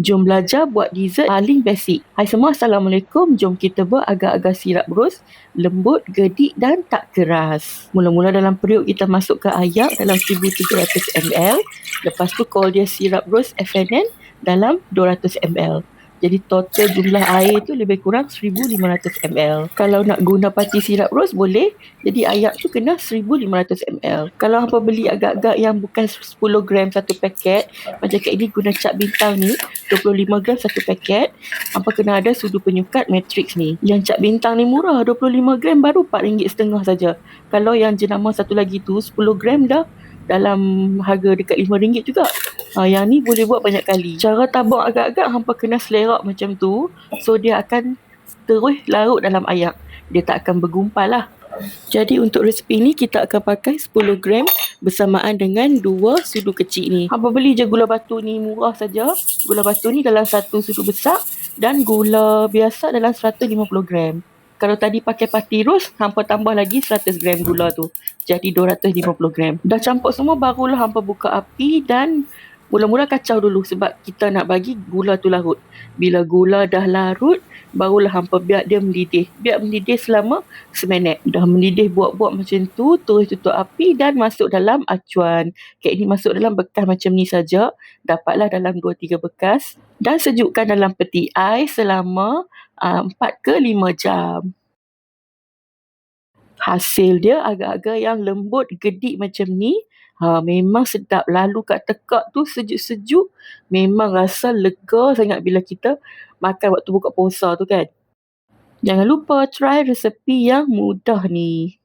Jom belajar buat dessert paling basic. Hai semua, Assalamualaikum. Jom kita buat agar-agar sirap ros, lembut, gedik dan tak keras. Mula-mula dalam periuk kita masukkan ayak dalam 1300 ml. Lepas tu call dia sirap ros FNN dalam 200 ml. Jadi total jumlah air tu lebih kurang 1500 ml. Kalau nak guna parti sirap ros boleh. Jadi ayak tu kena 1500 ml. Kalau hampa beli agak-agak yang bukan 10 gram satu paket, macam kat ini guna cap bintang ni, 25 gram satu paket, hampa kena ada sudu penyukat matrix ni. Yang cap bintang ni murah, 25 gram baru RM4.5 saja. Kalau yang jenama satu lagi tu 10 gram dah dalam harga dekat RM5 juga. Yang ni boleh buat banyak kali. Cara tabur agak-agak hampa kena selerak macam tu. So dia akan terus larut dalam ayak. Dia tak akan bergumpal lah. Jadi untuk resipi ni kita akan pakai 10 gram bersamaan dengan 2 sudu kecil ni. Hampa beli je gula batu ni murah saja. Gula batu ni dalam satu sudu besar dan gula biasa dalam 150 gram. Kalau tadi pakai parti ros, hampa tambah lagi 100 gram gula tu. Jadi 250 gram. Dah campur semua, barulah hampa buka api dan mula-mula kacau dulu sebab kita nak bagi gula tu larut. Bila gula dah larut, barulah hampa biar dia mendidih. Biar mendidih selama seminit. Dah mendidih buat-buat macam tu, terus tutup api dan masuk dalam acuan. Kek ni masuk dalam bekas macam ni saja. Dapatlah dalam 2-3 bekas. Dan sejukkan dalam peti ais selama 4 ke 5 jam. Hasil dia agak-agak yang lembut, gedik macam ni. Memang sedap. Lalu kat tekak tu sejuk-sejuk. Memang rasa lega sangat bila kita makan waktu buka puasa tu kan. Jangan lupa try resepi yang mudah ni.